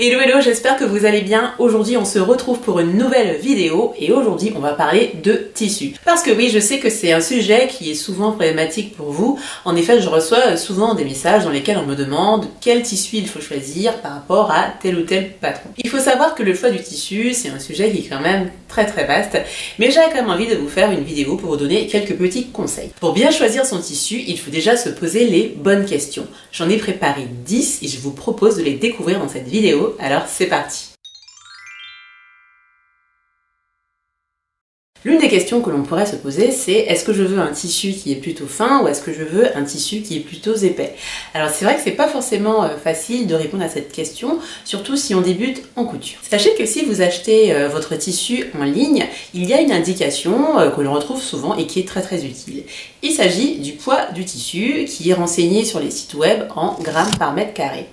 Hello hello, j'espère que vous allez bien. Aujourd'hui on se retrouve pour une nouvelle vidéo et aujourd'hui on va parler de tissu. Parce que oui, je sais que c'est un sujet qui est souvent problématique pour vous. En effet, je reçois souvent des messages dans lesquels on me demande quel tissu il faut choisir par rapport à tel ou tel patron. Il faut savoir que le choix du tissu, c'est un sujet qui est quand même très vaste, mais j'avais quand même envie de vous faire une vidéo pour vous donner quelques petits conseils. Pour bien choisir son tissu, il faut déjà se poser les bonnes questions. J'en ai préparé 10 et je vous propose de les découvrir dans cette vidéo. Alors c'est parti. L'une des questions que l'on pourrait se poser, c'est est-ce que je veux un tissu qui est plutôt fin ou est-ce que je veux un tissu qui est plutôt épais? Alors c'est vrai que c'est pas forcément facile de répondre à cette question, surtout si on débute en couture. Sachez que si vous achetez votre tissu en ligne, il y a une indication que l'on retrouve souvent et qui est très utile. Il s'agit du poids du tissu qui est renseigné sur les sites web en grammes par mètre carré.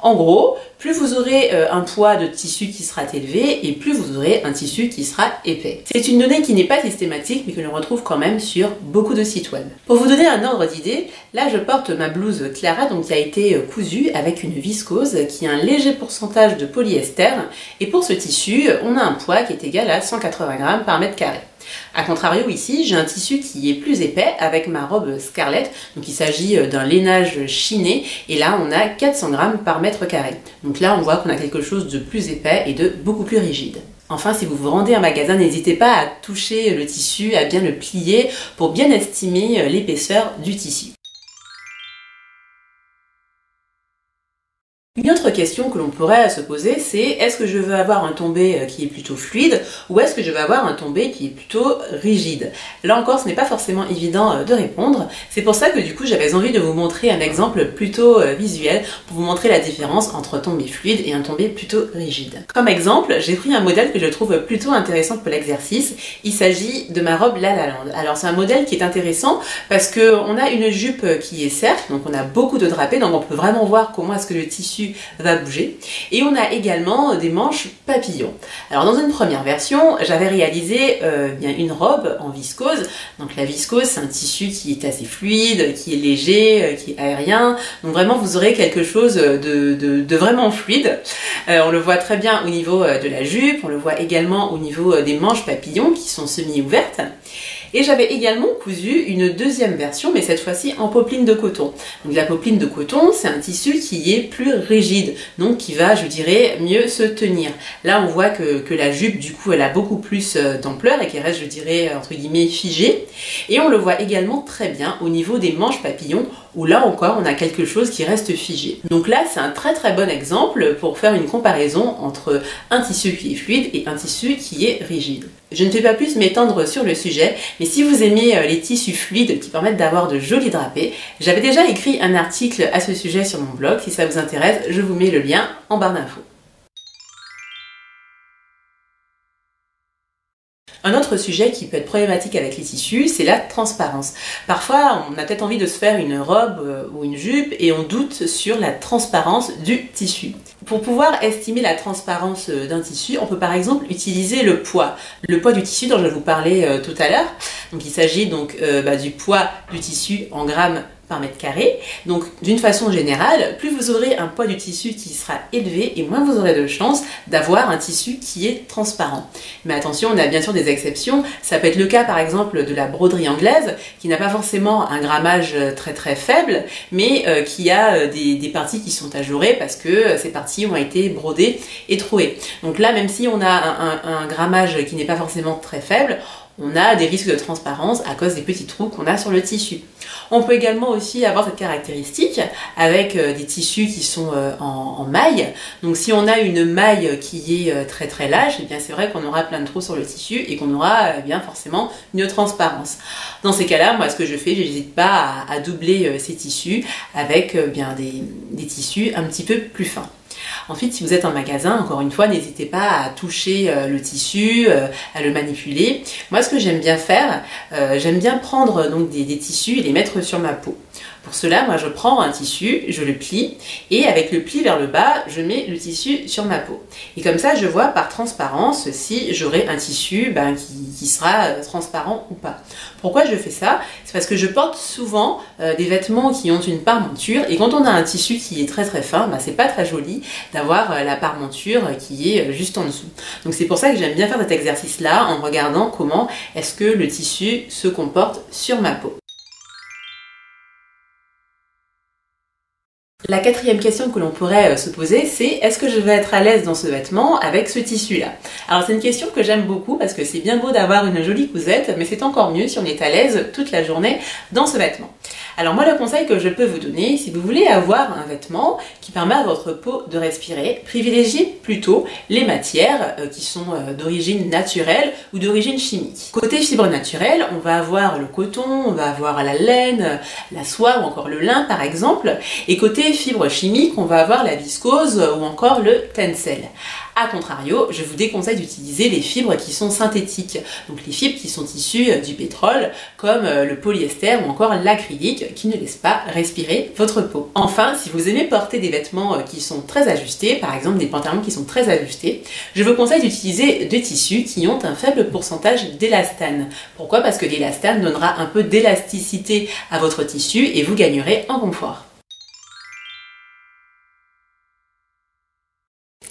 En gros, plus vous aurez un poids de tissu qui sera élevé et plus vous aurez un tissu qui sera épais. C'est une donnée qui n'est pas systématique mais que l'on retrouve quand même sur beaucoup de sites web. Pour vous donner un ordre d'idée, là je porte ma blouse Clara donc qui a été cousue avec une viscose qui a un léger pourcentage de polyester et pour ce tissu, on a un poids qui est égal à 180 grammes par mètre carré. A contrario ici, j'ai un tissu qui est plus épais avec ma robe Scarlett, donc il s'agit d'un lainage chiné et là on a 400 grammes par mètre carré. Donc là on voit qu'on a quelque chose de plus épais et de beaucoup plus rigide. Enfin, si vous vous rendez à un magasin, n'hésitez pas à toucher le tissu, à bien le plier pour bien estimer l'épaisseur du tissu. Une autre question que l'on pourrait se poser, c'est est-ce que je veux avoir un tombé qui est plutôt fluide ou est-ce que je veux avoir un tombé qui est plutôt rigide? Là encore, ce n'est pas forcément évident de répondre. C'est pour ça que du coup, j'avais envie de vous montrer un exemple plutôt visuel pour vous montrer la différence entre un tombé fluide et un tombé plutôt rigide. Comme exemple, j'ai pris un modèle que je trouve plutôt intéressant pour l'exercice. Il s'agit de ma robe La La Land. Alors c'est un modèle qui est intéressant parce qu'on a une jupe qui est cercle, donc on a beaucoup de drapés, donc on peut vraiment voir comment est-ce que le tissu va bouger. Et on a également des manches papillons. Alors dans une première version, j'avais réalisé bien une robe en viscose. Donc la viscose, c'est un tissu qui est assez fluide, qui est léger, qui est aérien. Donc vraiment, vous aurez quelque chose de vraiment fluide. On le voit très bien au niveau de la jupe, on le voit également au niveau des manches papillons qui sont semi-ouvertes. Et j'avais également cousu une deuxième version, mais cette fois-ci en popeline de coton. Donc la popeline de coton, c'est un tissu qui est plus rigide, donc qui va, je dirais, mieux se tenir. Là, on voit que la jupe, du coup, elle a beaucoup plus d'ampleur et qu'elle reste, je dirais, entre guillemets, figée. Et on le voit également très bien au niveau des manches papillons, où là encore, on a quelque chose qui reste figé. Donc là, c'est un très bon exemple pour faire une comparaison entre un tissu qui est fluide et un tissu qui est rigide. Je ne vais pas plus m'étendre sur le sujet, mais si vous aimez les tissus fluides qui permettent d'avoir de jolis drapés, j'avais déjà écrit un article à ce sujet sur mon blog. Si ça vous intéresse, je vous mets le lien en barre d'infos. Un autre sujet qui peut être problématique avec les tissus, c'est la transparence. Parfois, on a peut-être envie de se faire une robe ou une jupe et on doute sur la transparence du tissu. Pour pouvoir estimer la transparence d'un tissu, on peut par exemple utiliser le poids. Le poids du tissu dont je vais vous parler tout à l'heure. Donc il s'agit donc du poids du tissu en grammes par mètre carré. Donc d'une façon générale, plus vous aurez un poids du tissu qui sera élevé et moins vous aurez de chances d'avoir un tissu qui est transparent. Mais attention, on a bien sûr des exceptions. Ça peut être le cas par exemple de la broderie anglaise qui n'a pas forcément un grammage très faible mais qui a des parties qui sont ajourées parce que ces parties ont été brodées et trouées. Donc là, même si on a un grammage qui n'est pas forcément très faible, on a des risques de transparence à cause des petits trous qu'on a sur le tissu. On peut également aussi avoir cette caractéristique avec des tissus qui sont en maille. Donc si on a une maille qui est très large, et bien c'est vrai qu'on aura plein de trous sur le tissu et qu'on aura bien forcément une transparence. Dans ces cas-là, moi ce que je fais, je n'hésite pas à doubler ces tissus avec bien des tissus un petit peu plus fins. Ensuite, si vous êtes en magasin, encore une fois, n'hésitez pas à toucher le tissu, à le manipuler. Moi, ce que j'aime bien faire, j'aime bien prendre donc des tissus et les mettre sur ma peau. Pour cela, moi je prends un tissu, je le plie et avec le pli vers le bas, je mets le tissu sur ma peau. Et comme ça, je vois par transparence si j'aurai un tissu qui sera transparent ou pas. Pourquoi je fais ça? C'est parce que je porte souvent des vêtements qui ont une parmenture et quand on a un tissu qui est très très fin, c'est pas très joli d'avoir la parmenture qui est juste en dessous. Donc c'est pour ça que j'aime bien faire cet exercice-là en regardant comment est-ce que le tissu se comporte sur ma peau. La quatrième question que l'on pourrait se poser, c'est est-ce que je vais être à l'aise dans ce vêtement avec ce tissu-là? Alors c'est une question que j'aime beaucoup parce que c'est bien beau d'avoir une jolie cousette, mais c'est encore mieux si on est à l'aise toute la journée dans ce vêtement. Alors moi le conseil que je peux vous donner, si vous voulez avoir un vêtement qui permet à votre peau de respirer, privilégiez plutôt les matières qui sont d'origine naturelle ou d'origine chimique. Côté fibres naturelles, on va avoir le coton, on va avoir la laine, la soie ou encore le lin par exemple, et côté fibres chimiques, on va avoir la viscose ou encore le tencel. A contrario, je vous déconseille d'utiliser les fibres qui sont synthétiques, donc les fibres qui sont issues du pétrole, comme le polyester ou encore l'acrylique, qui ne laissent pas respirer votre peau. Enfin, si vous aimez porter des vêtements qui sont très ajustés, par exemple des pantalons qui sont très ajustés, je vous conseille d'utiliser des tissus qui ont un faible pourcentage d'élastane. Pourquoi? Parce que l'élastane donnera un peu d'élasticité à votre tissu et vous gagnerez en confort.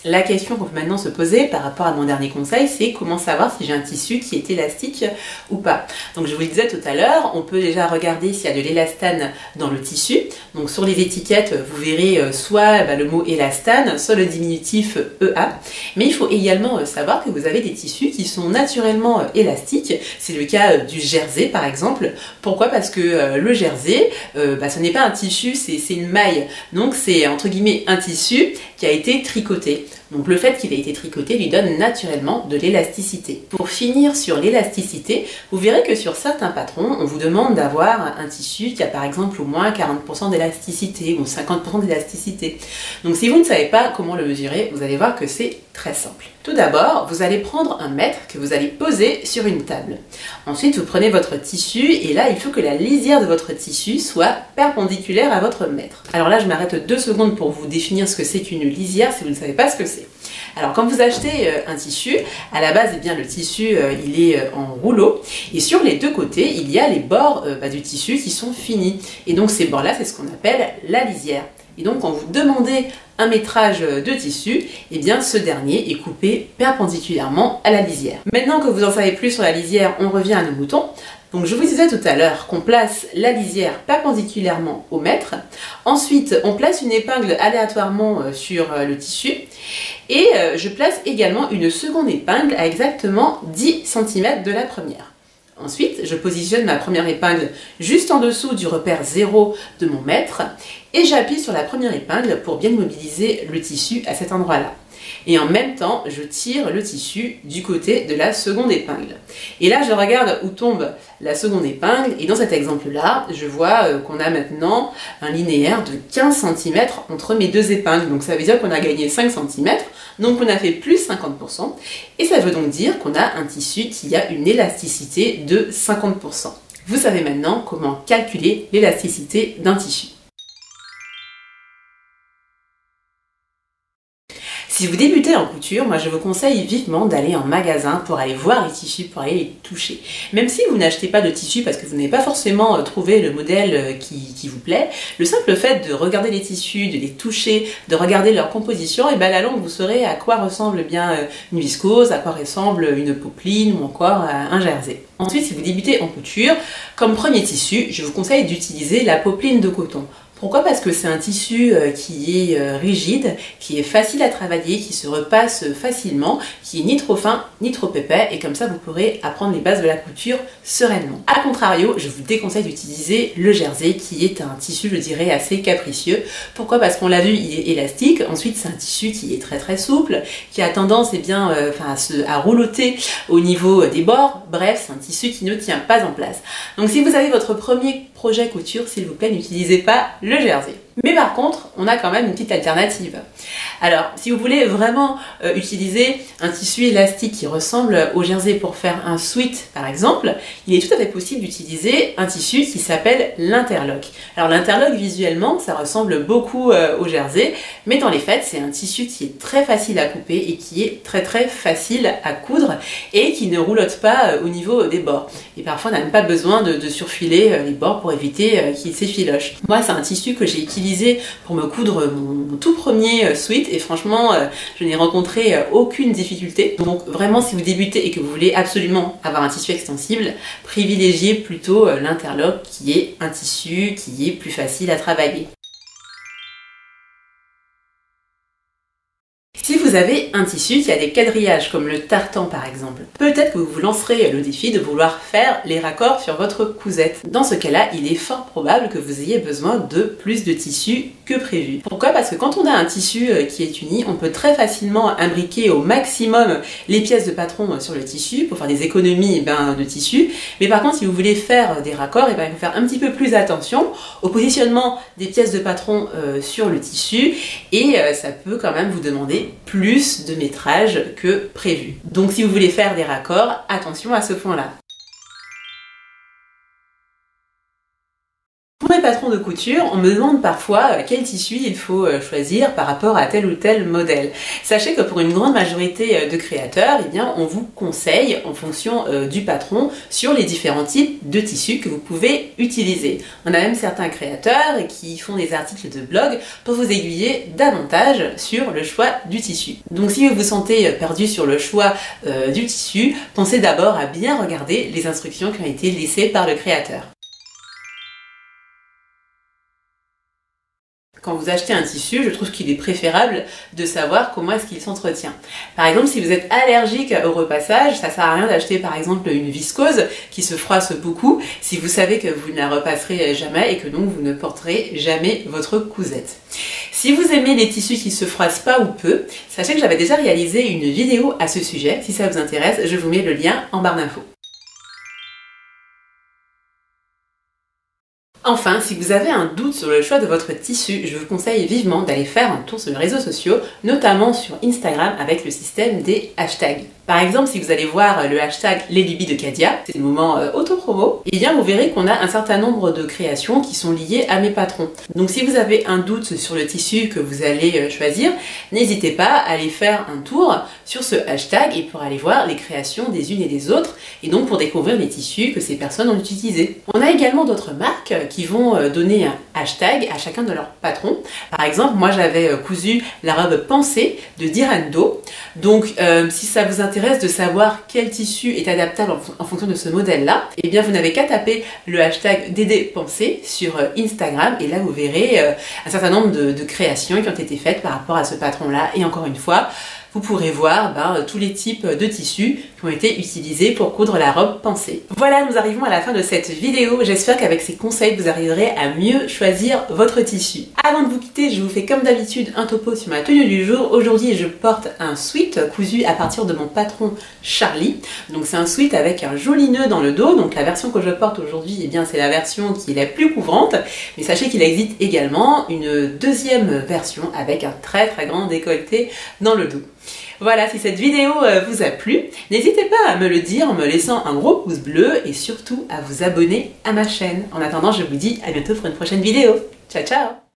La question qu'on peut maintenant se poser par rapport à mon dernier conseil, c'est comment savoir si j'ai un tissu qui est élastique ou pas. Donc je vous le disais tout à l'heure, on peut déjà regarder s'il y a de l'élastane dans le tissu. Donc sur les étiquettes, vous verrez soit le mot élastane, soit le diminutif EA. Mais il faut également savoir que vous avez des tissus qui sont naturellement élastiques. C'est le cas du jersey par exemple. Pourquoi? Parce que le jersey, ce n'est pas un tissu, c'est une maille. Donc c'est entre guillemets un tissu qui a été tricoté. Donc le fait qu'il ait été tricoté lui donne naturellement de l'élasticité. Pour finir sur l'élasticité, vous verrez que sur certains patrons, on vous demande d'avoir un tissu qui a par exemple au moins 40% d'élasticité ou 50% d'élasticité. Donc si vous ne savez pas comment le mesurer, vous allez voir que c'est très simple. Tout d'abord, vous allez prendre un mètre que vous allez poser sur une table. Ensuite, vous prenez votre tissu et là, il faut que la lisière de votre tissu soit perpendiculaire à votre mètre. Alors là, je m'arrête 2 secondes pour vous définir ce que c'est qu'une lisière si vous ne savez pas ce que c'est. Alors quand vous achetez un tissu, à la base, le tissu il est en rouleau et sur les 2 côtés, il y a les bords du tissu qui sont finis. Et donc ces bords-là, c'est ce qu'on appelle la lisière. Et donc quand vous demandez un métrage de tissu, ce dernier est coupé perpendiculairement à la lisière. Maintenant que vous en savez plus sur la lisière, on revient à nos moutons. Donc je vous disais tout à l'heure qu'on place la lisière perpendiculairement au mètre. Ensuite, on place une épingle aléatoirement sur le tissu. Et je place également une seconde épingle à exactement 10 cm de la première. Ensuite, je positionne ma première épingle juste en dessous du repère 0 de mon mètre et j'appuie sur la première épingle pour bien mobiliser le tissu à cet endroit-là. Et en même temps, je tire le tissu du côté de la seconde épingle. Et là, je regarde où tombe la seconde épingle et dans cet exemple-là, je vois qu'on a maintenant un linéaire de 15 cm entre mes 2 épingles. Donc ça veut dire qu'on a gagné 5 cm, donc on a fait plus 50%. Et ça veut donc dire qu'on a un tissu qui a une élasticité de 50%. Vous savez maintenant comment calculer l'élasticité d'un tissu. Si vous débutez en couture, moi je vous conseille vivement d'aller en magasin pour aller voir les tissus, pour aller les toucher. Même si vous n'achetez pas de tissu parce que vous n'avez pas forcément trouvé le modèle qui vous plaît, le simple fait de regarder les tissus, de les toucher, de regarder leur composition, et à la longue vous saurez à quoi ressemble bien une viscose, à quoi ressemble une popeline ou encore un jersey. Ensuite, si vous débutez en couture, comme premier tissu, je vous conseille d'utiliser la popeline de coton. Pourquoi? Parce que c'est un tissu qui est rigide, qui est facile à travailler, qui se repasse facilement, qui est ni trop fin ni trop épais et comme ça vous pourrez apprendre les bases de la couture sereinement. A contrario, je vous déconseille d'utiliser le jersey qui est un tissu, je dirais, assez capricieux. Pourquoi? Parce qu'on l'a vu, il est élastique. Ensuite, c'est un tissu qui est très souple, qui a tendance à roulotter au niveau des bords. Bref, c'est un tissu qui ne tient pas en place. Donc si vous avez votre premier projet couture, s'il vous plaît, n'utilisez pas le jersey. Mais par contre, on a quand même une petite alternative. Alors, si vous voulez vraiment utiliser un tissu élastique qui ressemble au jersey pour faire un sweat, par exemple, il est tout à fait possible d'utiliser un tissu qui s'appelle l'interlock. Alors l'interlock, visuellement, ça ressemble beaucoup au jersey, mais dans les faits, c'est un tissu qui est très facile à couper et qui est très facile à coudre et qui ne roulotte pas au niveau des bords. Et parfois, on n'a même pas besoin de surfiler les bords pour éviter qu'il s'effiloche. Moi, c'est un tissu que j'ai utilisé pour me coudre mon tout premier sweat et franchement, je n'ai rencontré aucune difficulté. Donc vraiment, si vous débutez et que vous voulez absolument avoir un tissu extensible, privilégiez plutôt l'interlock qui est un tissu qui est plus facile à travailler. Si vous avez un tissu qui a des quadrillages comme le tartan par exemple, peut-être que vous vous lancerez le défi de vouloir faire les raccords sur votre cousette. Dans ce cas-là, il est fort probable que vous ayez besoin de plus de tissu que prévu. Pourquoi? Parce que quand on a un tissu qui est uni, on peut très facilement imbriquer au maximum les pièces de patron sur le tissu pour faire des économies de tissu. Mais par contre, si vous voulez faire des raccords, il faut faire un petit peu plus attention au positionnement des pièces de patron sur le tissu et ça peut quand même vous demander plus de métrage que prévu. Donc si vous voulez faire des raccords, attention à ce point-là. Pour mes patrons de couture, on me demande parfois quel tissu il faut choisir par rapport à tel ou tel modèle. Sachez que pour une grande majorité de créateurs, on vous conseille en fonction du patron sur les différents types de tissus que vous pouvez utiliser. On a même certains créateurs qui font des articles de blog pour vous aiguiller davantage sur le choix du tissu. Donc si vous vous sentez perdu sur le choix du tissu, pensez d'abord à bien regarder les instructions qui ont été laissées par le créateur. Quand vous achetez un tissu, je trouve qu'il est préférable de savoir comment est-ce qu'il s'entretient. Par exemple, si vous êtes allergique au repassage, ça sert à rien d'acheter par exemple une viscose qui se froisse beaucoup si vous savez que vous ne la repasserez jamais et que donc vous ne porterez jamais votre cousette. Si vous aimez les tissus qui se froissent pas ou peu, sachez que j'avais déjà réalisé une vidéo à ce sujet. Si ça vous intéresse, je vous mets le lien en barre d'infos. Enfin, si vous avez un doute sur le choix de votre tissu, je vous conseille vivement d'aller faire un tour sur les réseaux sociaux, notamment sur Instagram avec le système des hashtags. Par exemple, si vous allez voir le hashtag Les Lubies de Kadia, c'est le moment auto-promo, et bien vous verrez qu'on a un certain nombre de créations qui sont liées à mes patrons. Donc si vous avez un doute sur le tissu que vous allez choisir, n'hésitez pas à aller faire un tour sur ce hashtag et pour aller voir les créations des unes et des autres, et donc pour découvrir les tissus que ces personnes ont utilisés. On a également d'autres marques qui vont donner un hashtag à chacun de leurs patrons. Par exemple, moi j'avais cousu la robe Pensée de Dirando. Donc si ça vous intéresse de savoir quel tissu est adaptable en fonction de ce modèle-là, eh bien vous n'avez qu'à taper le hashtag DDPensée sur Instagram et là vous verrez un certain nombre de créations qui ont été faites par rapport à ce patron-là. Et encore une fois, vous pourrez voir tous les types de tissus qui ont été utilisés pour coudre la robe Pensée. Voilà, nous arrivons à la fin de cette vidéo. J'espère qu'avec ces conseils, vous arriverez à mieux choisir votre tissu. Avant de vous quitter, je vous fais comme d'habitude un topo sur ma tenue du jour. Aujourd'hui, je porte un sweat cousu à partir de mon patron Charlie. Donc c'est un sweat avec un joli nœud dans le dos. Donc la version que je porte aujourd'hui, c'est la version qui est la plus couvrante. Mais sachez qu'il existe également une deuxième version avec un très grand décolleté dans le dos. Voilà, si cette vidéo vous a plu, n'hésitez pas à me le dire en me laissant un gros pouce bleu et surtout à vous abonner à ma chaîne. En attendant, je vous dis à bientôt pour une prochaine vidéo. Ciao ciao!